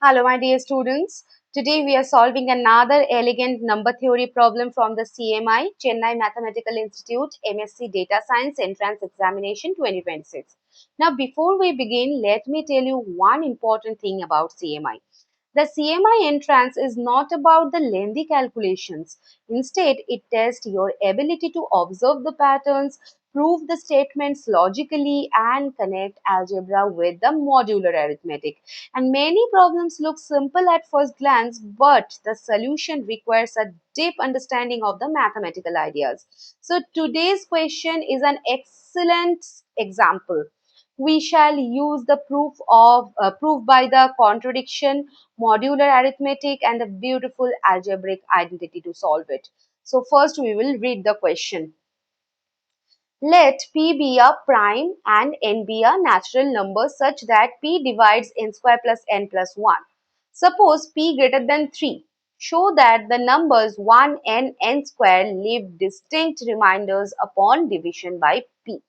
Hello, my dear students. Today we are solving another elegant number theory problem from the CMI Chennai Mathematical Institute MSc Data Science Entrance Examination 2026. Now, before we begin, let me tell you one important thing about CMI. The CMI entrance is not about the lengthy calculations. Instead, it tests your ability to observe the patterns, prove the statements logically, and connect algebra with the modular arithmetic. And many problems look simple at first glance, but the solution requires a deep understanding of the mathematical ideas. So today's question is an excellent example. We shall use the proof by the contradiction, modular arithmetic, and the beautiful algebraic identity to solve it. So first we will read the question. Let P be a prime and N be a natural number such that P divides n square plus n plus 1. Suppose P greater than 3. Show that the numbers 1 and n square leave distinct reminders upon division by P.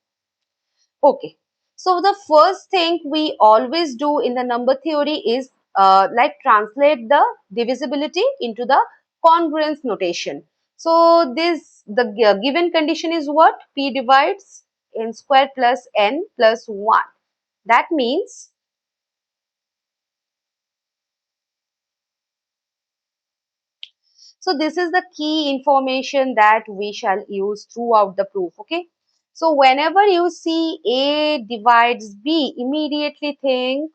Okay. So the first thing we always do in the number theory is like translate the divisibility into the congruence notation. So this the given condition is what? P divides n square plus n plus 1. That means, so this is the key information that we shall use throughout the proof. Okay. So whenever you see A divides B, immediately think,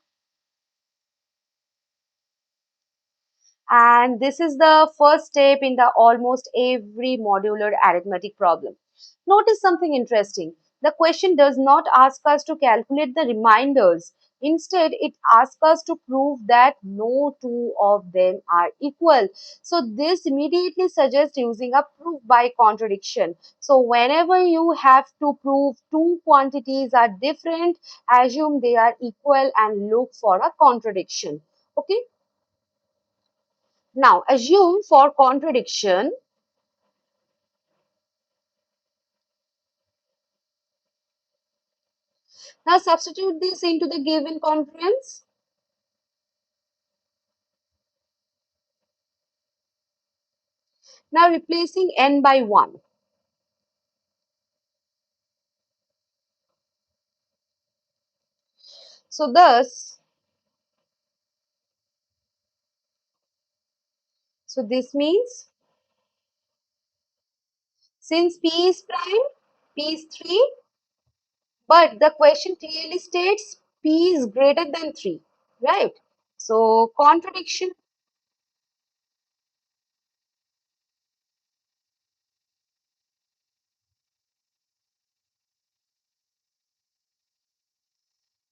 and this is the first step in the almost every modular arithmetic problem. Notice something interesting. The question does not ask us to calculate the reminders. Instead, it asks us to prove that no two of them are equal. So this immediately suggests using a proof by contradiction. So whenever you have to prove two quantities are different, assume they are equal and look for a contradiction. Okay. Now, assume for contradiction. Now, substitute this into the given congruence. Now, replacing n by 1. So, thus, so this means since p is prime, p is 3, but the question clearly states p is greater than 3, right? So, contradiction.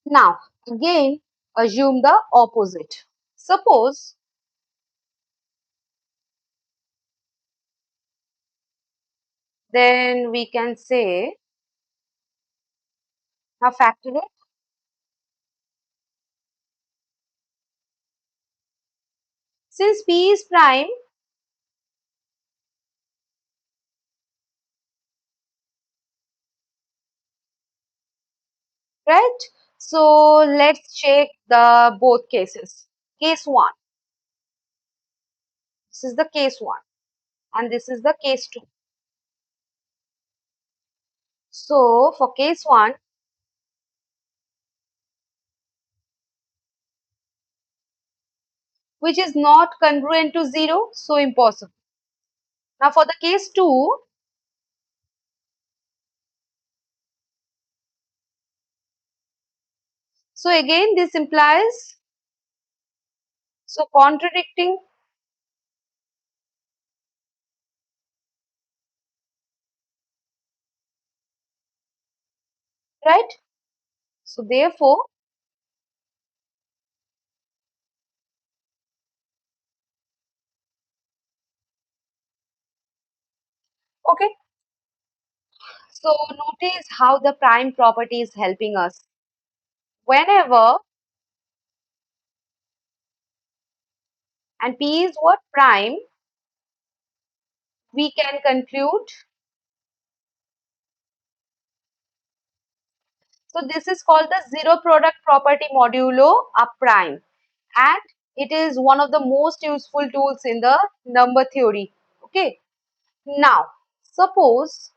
Now, again, assume the opposite. Suppose, then we can say, now factor it. Since p is prime, right? So let's check the both cases. Case 1, this is the case 1 and this is the case 2. So for case 1, which is not congruent to 0, so impossible. Now for the case 2, so again this implies, so contradicting, right? So therefore, okay, so notice how the prime property is helping us. Whenever, and P is what? Prime, we can conclude. So this is called the zero product property modulo a prime. And It is one of the most useful tools in the number theory. Okay. Now, suppose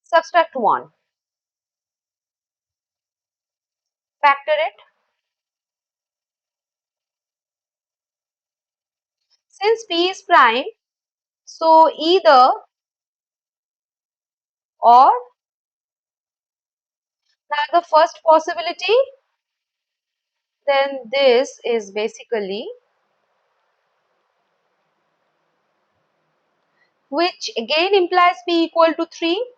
subtract 1, factor it. Since P is prime, so either or. Now the first possibility, then this is basically, which again implies P equal to 3.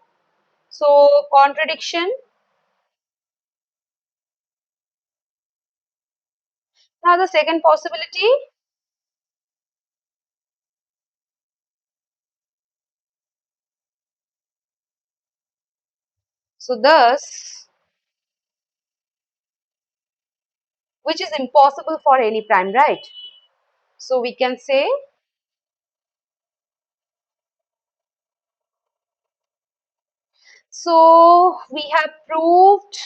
So contradiction. Now the second possibility, so thus, which is impossible for any prime, right? So we can say, so we have proved,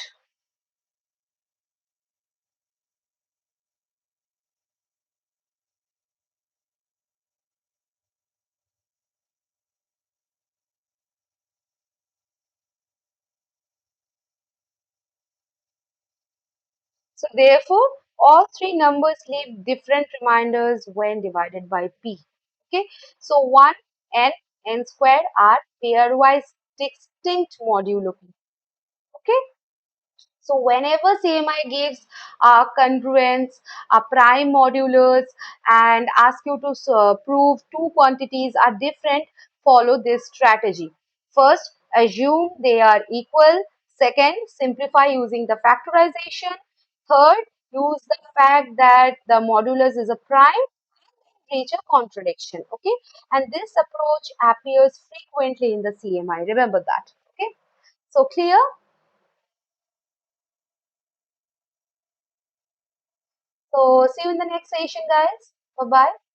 so therefore all three numbers leave different reminders when divided by P. Okay, so 1, n, n squared are pairwise distinct modulo P. Okay, so whenever CMI gives congruence, prime modulars, and ask you to prove two quantities are different, follow this strategy. First, assume they are equal. Second, simplify using the factorization. Third, use the fact that the modulus is a prime, reach a contradiction. Okay, and this approach appears frequently in the CMI. Remember that. Okay, so clear. So see you in the next session, guys. Bye bye.